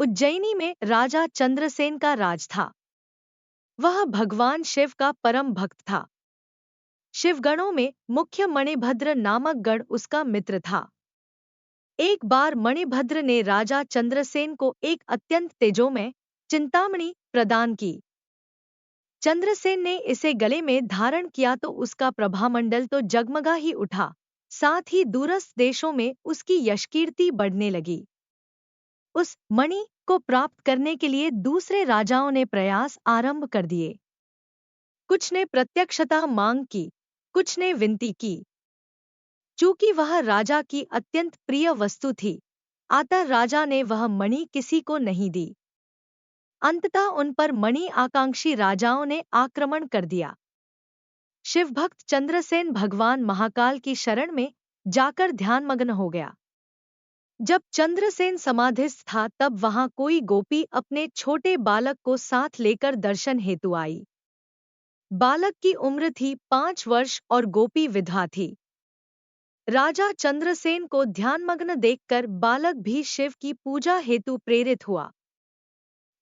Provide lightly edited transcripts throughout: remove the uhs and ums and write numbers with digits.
उज्जैनी में राजा चंद्रसेन का राज था। वह भगवान शिव का परम भक्त था। शिवगणों में मुख्य मणिभद्र नामक गण उसका मित्र था। एक बार मणिभद्र ने राजा चंद्रसेन को एक अत्यंत तेजोमय चिंतामणि प्रदान की। चंद्रसेन ने इसे गले में धारण किया तो उसका प्रभामंडल तो जगमगा ही उठा, साथ ही दूरस्थ देशों में उसकी यशकीर्ति बढ़ने लगी। उस मणि को प्राप्त करने के लिए दूसरे राजाओं ने प्रयास आरंभ कर दिए। कुछ ने प्रत्यक्षतः मांग की, कुछ ने विनती की। चूंकि वह राजा की अत्यंत प्रिय वस्तु थी, अतः राजा ने वह मणि किसी को नहीं दी। अंततः उन पर मणि आकांक्षी राजाओं ने आक्रमण कर दिया। शिवभक्त चंद्रसेन भगवान महाकाल की शरण में जाकर ध्यानमग्न हो गया। जब चंद्रसेन समाधिस्थ था तब वहां कोई गोपी अपने छोटे बालक को साथ लेकर दर्शन हेतु आई। बालक की उम्र थी 5 वर्ष और गोपी विधवा थी। राजा चंद्रसेन को ध्यानमग्न देखकर बालक भी शिव की पूजा हेतु प्रेरित हुआ।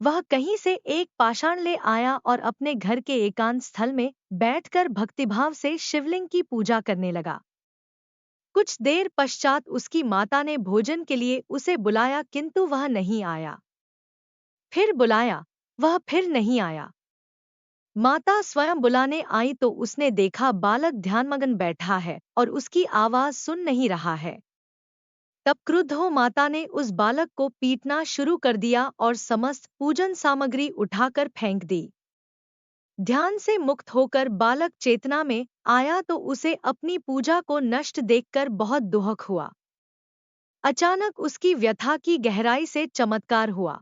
वह कहीं से एक पाषाण ले आया और अपने घर के एकांत स्थल में बैठकर भक्तिभाव से शिवलिंग की पूजा करने लगा। कुछ देर पश्चात उसकी माता ने भोजन के लिए उसे बुलाया, किंतु वह नहीं आया। फिर बुलाया, वह फिर नहीं आया। माता स्वयं बुलाने आई तो उसने देखा बालक ध्यानमग्न बैठा है और उसकी आवाज सुन नहीं रहा है। तब क्रुद्ध हो माता ने उस बालक को पीटना शुरू कर दिया और समस्त पूजन सामग्री उठाकर फेंक दी। ध्यान से मुक्त होकर बालक चेतना में आया तो उसे अपनी पूजा को नष्ट देखकर बहुत दुख हुआ। अचानक उसकी व्यथा की गहराई से चमत्कार हुआ।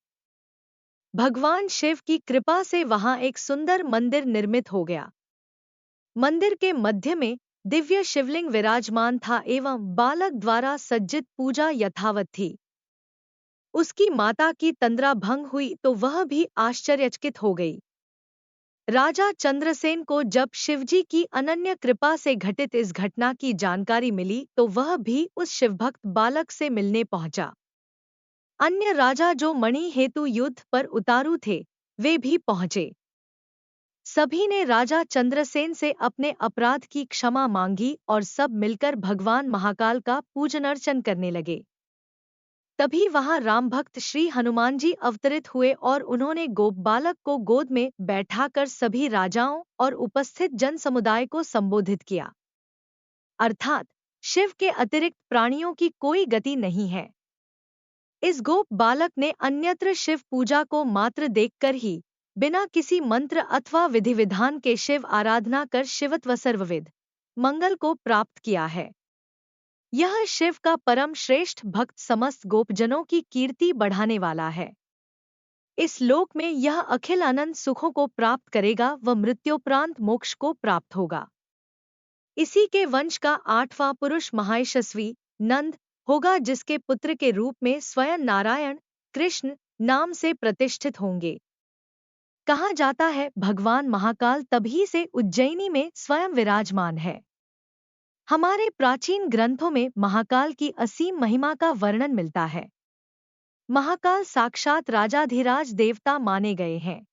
भगवान शिव की कृपा से वहां एक सुंदर मंदिर निर्मित हो गया। मंदिर के मध्य में दिव्य शिवलिंग विराजमान था एवं बालक द्वारा सज्जित पूजा यथावत थी। उसकी माता की तंद्रा भंग हुई तो वह भी आश्चर्यचकित हो गई। राजा चंद्रसेन को जब शिवजी की अनन्य कृपा से घटित इस घटना की जानकारी मिली तो वह भी उस शिवभक्त बालक से मिलने पहुंचा। अन्य राजा जो मणि हेतु युद्ध पर उतारू थे, वे भी पहुंचे। सभी ने राजा चंद्रसेन से अपने अपराध की क्षमा मांगी और सब मिलकर भगवान महाकाल का पूजन अर्चन करने लगे। तभी वहां रामभक्त श्री हनुमान जी अवतरित हुए और उन्होंने गोप बालक को गोद में बैठाकर सभी राजाओं और उपस्थित जन समुदाय को संबोधित किया। अर्थात शिव के अतिरिक्त प्राणियों की कोई गति नहीं है। इस गोप बालक ने अन्यत्र शिव पूजा को मात्र देखकर ही बिना किसी मंत्र अथवा विधि विधान के शिव आराधना कर शिवत्व सर्वविद मंगल को प्राप्त किया है। यह शिव का परम श्रेष्ठ भक्त समस्त गोपजनों की कीर्ति बढ़ाने वाला है। इस लोक में यह अखिल अनंत सुखों को प्राप्त करेगा व मृत्योपरांत मोक्ष को प्राप्त होगा। इसी के वंश का 8वां पुरुष महायशस्वी नंद होगा, जिसके पुत्र के रूप में स्वयं नारायण कृष्ण नाम से प्रतिष्ठित होंगे। कहा जाता है भगवान महाकाल तभी से उज्जैनी में स्वयं विराजमान है। हमारे प्राचीन ग्रंथों में महाकाल की असीम महिमा का वर्णन मिलता है। महाकाल साक्षात राजाधिराज देवता माने गए हैं।